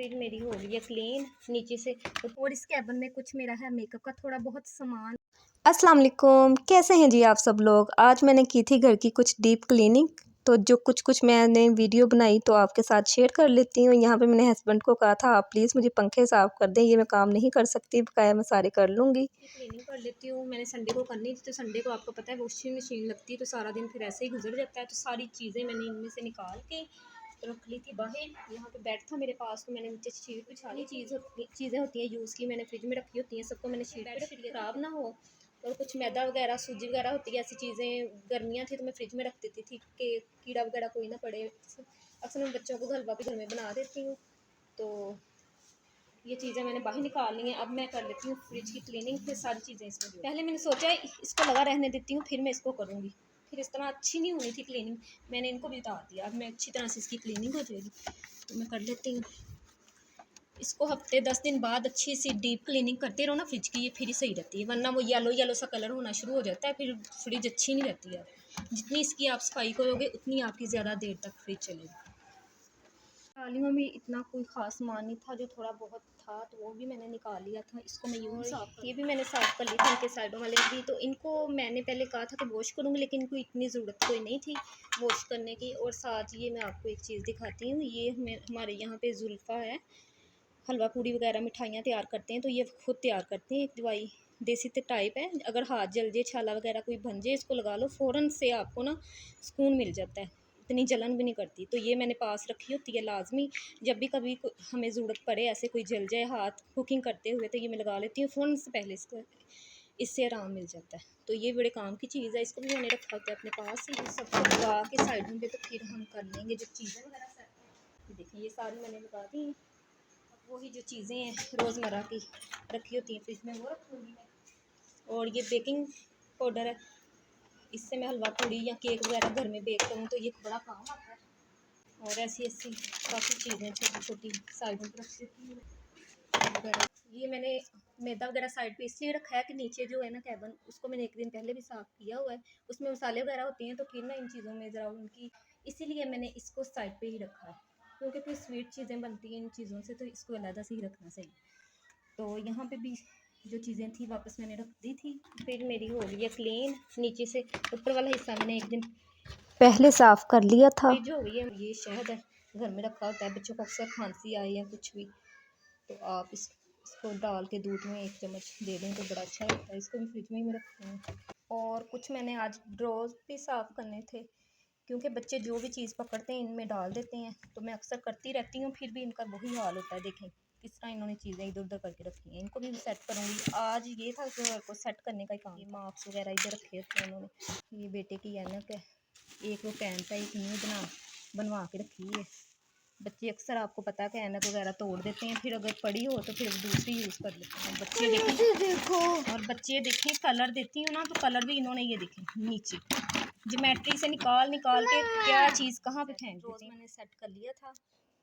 Fridge मेरी हो गई है क्लीन नीचे से। और इस कैबिन में कुछ मेरा है मेकअप का थोड़ा बहुत सामान। अस्सलाम वालेकुम, कैसे हैं जी आप सब लोग। आज मैंने की थी घर की कुछ डीप क्लीनिंग, तो जो कुछ मैंने वीडियो बनाई तो आपके साथ शेयर कर लेती हूँ। यहाँ पे मैंने हस्बैंड को कहा था आप प्लीज़ मुझे पंखे साफ़ कर दें, ये मैं काम नहीं कर सकती, बकाया मैं सारे कर लूँगी। क्लीनिंग कर लेती हूँ। मैंने संडे को करनी थी, तो संडे को आपको पता है वॉशिंग मशीन लगती है, तो सारा दिन फिर ऐसे ही गुजर जाता है। तो सारी चीज़ें मैंने इनमें से निकाल के रख ली थी बाहर। यहाँ पे बेड था मेरे पास, तो मैंने नीचे शीट बिछा ली। चीज़ें होती हैं यूज़ की, मैंने फ्रिज में रखी होती हैं, सबको मैंने शीट पे रखी ख़राब ना हो। और कुछ मैदा वगैरह सूजी वगैरह होती है, ऐसी चीज़ें गर्मियाँ थी तो मैं फ्रिज में रख देती थी कि कीड़ा वगैरह कोई ना पड़े। अक्सर मैं बच्चों को हलवा भी घर में बना देती हूँ। तो ये चीज़ें मैंने बाहर निकाल ली हैं। अब मैं कर लेती हूँ फ्रिज की क्लीनिंग, फिर सारी चीज़ें इसमें पहले मैंने सोचा इसको लगा रहने देती हूँ, फिर मैं इसको करूँगी। फिर इस तरह अच्छी नहीं होनी थी क्लीनिंग, मैंने इनको भी उतार दिया। अब मैं अच्छी तरह से इसकी क्लीनिंग हो जाएगी, तो मैं कर लेती हूँ इसको। हफ्ते 10 दिन बाद अच्छी सी डीप क्लीनिंग करते रहो ना फ्रिज की, ये फिर ही सही रहती है। वरना वो येलो सा कलर होना शुरू हो जाता है, फिर फ्रिज अच्छी नहीं रहती है। जितनी इसकी आप सफाई करोगे उतनी आपकी ज़्यादा देर तक फ्रिज चलेगी। थालियों में इतना कोई ख़ास सामान नहीं था, जो थोड़ा बहुत था तो वो भी मैंने निकाल लिया था। इसको मैं ये भी मैंने साफ़ कर ली थी, इनके साइडों वाले भी। तो इनको मैंने पहले कहा था कि वॉश करूँगी, लेकिन इनको इतनी ज़रूरत कोई नहीं थी वॉश करने की। और साथ ये मैं आपको एक चीज़ दिखाती हूँ, ये हमारे यहाँ पे जुल्फ़ा है, हलवा पूड़ी वगैरह मिठाइयाँ तैयार करते हैं, तो ये खुद तैयार करते हैं। एक दवाई देसी टाइप है, अगर हाथ जल जाए, छाला वगैरह कोई बन जाए, इसको लगा लो, फ़ौरन से आपको ना सुकून मिल जाता है, इतनी जलन भी नहीं करती। तो ये मैंने पास रखी होती है लाजमी, जब भी कभी हमें ज़रूरत पड़े, ऐसे कोई जल जाए हाथ कुकिंग करते हुए, तो ये मैं लगा लेती हूँ फ़ौरन से पहले इसको, इससे आराम मिल जाता है। तो ये बड़े काम की चीज़ है, इसको भी मैंने रखा होता है अपने पास ही। सबको लगा के साइडों पे, तो फिर हम कर लेंगे जो चीज़ें वगैरह। देखिए ये सारी मैंने लगा दी। वही जो चीज़ें हैं रोज़मर्रा की रखी होती हैं फ्रिज में, वो रखूँगी मैं। और ये बेकिंग पाउडर है, इससे मैं हलवा पूड़ी या केक वगैरह घर में बेक करूँ तो ये बड़ा काम आता है। और ऐसी काफ़ी चीज़ें छोटी छोटी साइडों पर रख देती हूँ। ये मैंने मैदा वगैरह साइड पे इसलिए रखा है कि नीचे जो है ना कैबिन, उसको मैंने एक दिन पहले भी साफ़ किया हुआ है, उसमें मसाले वगैरह होते हैं, तो फिर ना इन चीज़ों में ज़रा उनकी, इसीलिए मैंने इसको साइड पे ही रखा है, क्योंकि फिर स्वीट चीज़ें बनती हैं इन चीज़ों से, तो इसको अलग से ही रखना सही। तो यहाँ पे भी जो चीज़ें थी वापस मैंने रख दी थी। फिर मेरी हो गई है क्लीन, नीचे से ऊपर वाला हिस्सा मैंने एक दिन पहले साफ़ कर लिया था। फ्रिज हो गई है। ये शहद है, घर में रखा होता है, बच्चों को अक्सर खांसी आई या कुछ भी, तो आप इसको डाल के दूध में 1 चम्मच दे दें तो बड़ा अच्छा होता है। इसको भी फ्रिज में ही मैं रखती हूँ। और कुछ मैंने आज ड्रॉज भी साफ़ करने थे, क्योंकि बच्चे जो भी चीज़ पकड़ते हैं इनमें डाल देते हैं, तो मैं अक्सर करती रहती हूँ, फिर भी इनका वही हाल होता है। देखें किस तरह इन्होंने चीज़ें इधर उधर करके रखी हैं, इनको भी सेट करूँगी। आज ये था कि सेट करने का ही काम। ये मार्क्स वगैरह इधर रखे होते हैं उन्होंने। ये बेटे की ऐनक है, एक वो पेंट है, एक न्यू बनवा के रखी है। बच्चे अक्सर आपको पता है कि ऐनक वगैरह तोड़ देते हैं, फिर अगर पड़ी हो तो फिर दूसरी यूज़ कर लेते हैं। बच्चे देखो, और बच्चे देखें कलर देती हूँ ना, तो कलर भी इन्होंने ये देखें नीचे ज्योमेट्री से निकाल के क्या चीज़ कहाँ पे फेंक देते हैं। मैंने सेट कर लिया था,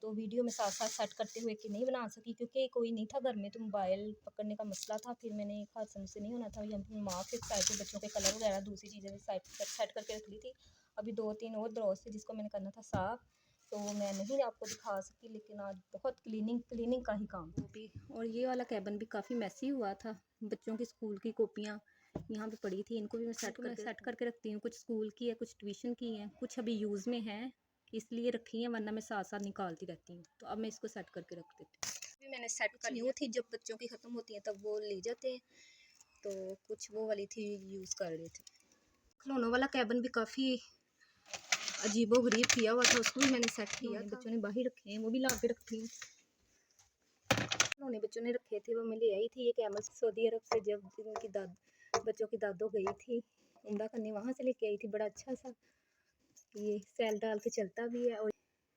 तो वीडियो में साथ साथ सेट करते हुए कि नहीं बना सकी, क्योंकि कोई नहीं था घर में, तो मोबाइल पकड़ने का मसला था। फिर मैंने एक हाथ से नहीं होना था, यहाँ मार्क्स एक साइड पे, बच्चों के कलर वगैरह दूसरी चीज़ें सेट करके रख ली थी। अभी 2-3 और ड्रॉज थे जिसको मैंने करना था साफ़, तो मैं नहीं आपको दिखा सकी, लेकिन आज बहुत क्लीनिंग का ही काम भी। और ये वाला कैबिन भी काफ़ी मैसी हुआ था, बच्चों की स्कूल की कॉपियाँ यहाँ पे पड़ी थी, इनको भी मैं सेट करके रखती हूँ। कुछ स्कूल की है, कुछ ट्यूशन की हैं, कुछ अभी यूज़ में हैं इसलिए रखी हैं, वरना मैं साथ साथ निकालती रहती हूँ। तो अब मैं इसको सेट करके रख देती हूँ। भी मैंने सेट कर न्यू थी, जब बच्चों की ख़त्म होती हैं तब वो ले जाते हैं, तो कुछ वो वाली थी यूज़ कर रहे थे। खिलौनों वाला कैबिन भी काफ़ी अजीबो गरीब किया हुआ था, उसको भी मैंने सेट किया। बच्चों ने बाहर रखे हैं, वो भी ला के रखी हैं। खिलौने बच्चों ने रखे थे वो मैं ले आई थी। ये कैमल सऊदी अरब से, जब उनकी बच्चों की दादो गई थी उम्रा करने, वहाँ से लेके आई थी। बड़ा अच्छा सा ये सेल डाल के चलता भी है, और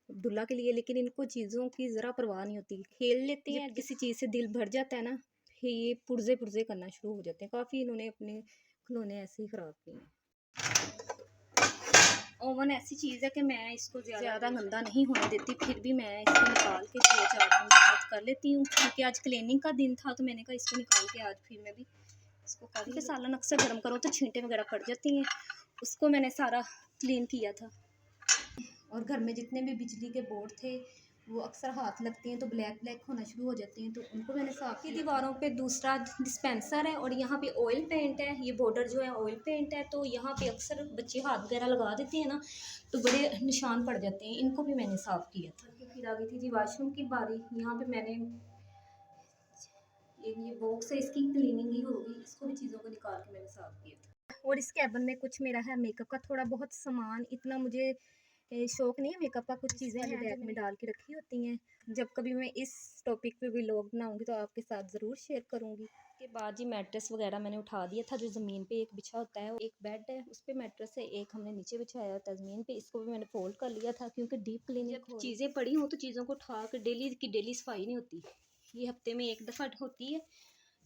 दूल्हा के लिए। लेकिन इनको चीज़ों की ज़रा परवाह नहीं होती, खेल लेते हैं। किसी चीज़ से दिल भर जाता है ना, फिर ये पुर्जे करना शुरू हो जाते हैं। काफ़ी इन्होंने अपने खिलौने ऐसे ही ख़राब किए हैं। ओवन ऐसी चीज़ है कि मैं इसको ज़्यादा गंदा नहीं होने देती, फिर भी मैं इसको निकाल के 2-4 दिन बाद कर लेती हूँ, क्योंकि आज क्लीनिंग का दिन था, तो मैंने कहा इसको निकाल के आज फिर मैं भी इसको कर। क्योंकि सालन अक्सर गर्म करो तो छींटे वगैरह पड़ जाती हैं, उसको मैंने सारा क्लीन किया था। और घर में जितने भी बिजली के बोर्ड थे वो अक्सर हाथ लगती हैं तो ब्लैक ब्लैक होना शुरू हो जाती हैं, तो उनको मैंने साफ की। दीवारों पे दूसरा डिस्पेंसर है और यहाँ पे ऑयल पेंट है, ये बॉर्डर जो है ऑयल पेंट है, तो यहाँ पे अक्सर बच्चे हाथ वगैरह लगा देते हैं ना, तो बड़े निशान पड़ जाते हैं, इनको भी मैंने साफ़ किया था। फिर आ गई थी जी वॉशरूम की बारी। यहाँ पे मैंने एक ये बॉक्स है, इसकी क्लीनिंग ही होगी, इसको भी चीज़ों को निकाल के मैंने साफ़ किया था। और इस कैबिन में कुछ मेरा है मेकअप का थोड़ा बहुत सामान, इतना मुझे शौक नहीं है मेकअप का, कुछ चीज़ें हैं बैग में डाल के रखी होती हैं। जब कभी मैं इस टॉपिक पे व्लॉग बनाऊंगी तो आपके साथ ज़रूर शेयर करूंगी। उसके बाद जी मैट्रेस वगैरह मैंने उठा दिया था, जो ज़मीन पे एक बिछा होता है, एक बेड है उस पर मैट्रेस है, एक हमने नीचे बिछाया होता है ज़मीन पे, इसको भी मैंने फोल्ड कर लिया था क्योंकि डीप क्लीनिंग जब चीज़ें पड़ी हों तो चीज़ों को उठा कर डेली की डेली सफाई नहीं होती, ये हफ्ते में एक दफ़ा होती है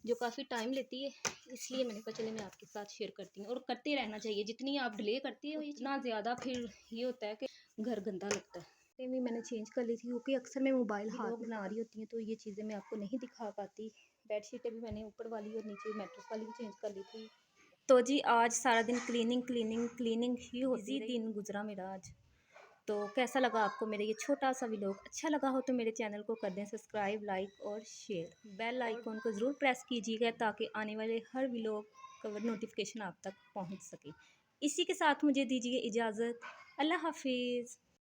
जो काफ़ी टाइम लेती है, इसलिए मैंने कहा चले मैं आपके साथ शेयर करती हूँ। और करते रहना चाहिए, जितनी आप डिले करती हो इतना ज़्यादा फिर ये होता है कि घर गंदा लगता है। ये भी मैंने चेंज कर ली थी क्योंकि अक्सर मैं मोबाइल हाथ में बना रही होती हैं तो ये चीज़ें मैं आपको नहीं दिखा पाती। बेडशीटें भी मैंने ऊपर वाली और नीचे मैट्रेस वाली भी चेंज कर ली थी। तो जी आज सारा दिन क्लीनिंग क्लीनिंग क्लीनिंग ही होती रही, दिन गुजरा मेरा आज। तो कैसा लगा आपको मेरा ये छोटा सा व्लॉग? अच्छा लगा हो तो मेरे चैनल को कर दें सब्सक्राइब, लाइक और शेयर। बेल आइकॉन को ज़रूर प्रेस कीजिएगा ताकि आने वाले हर व्लॉग का नोटिफिकेशन आप तक पहुंच सके। इसी के साथ मुझे दीजिए इजाज़त। अल्लाह हाफिज़।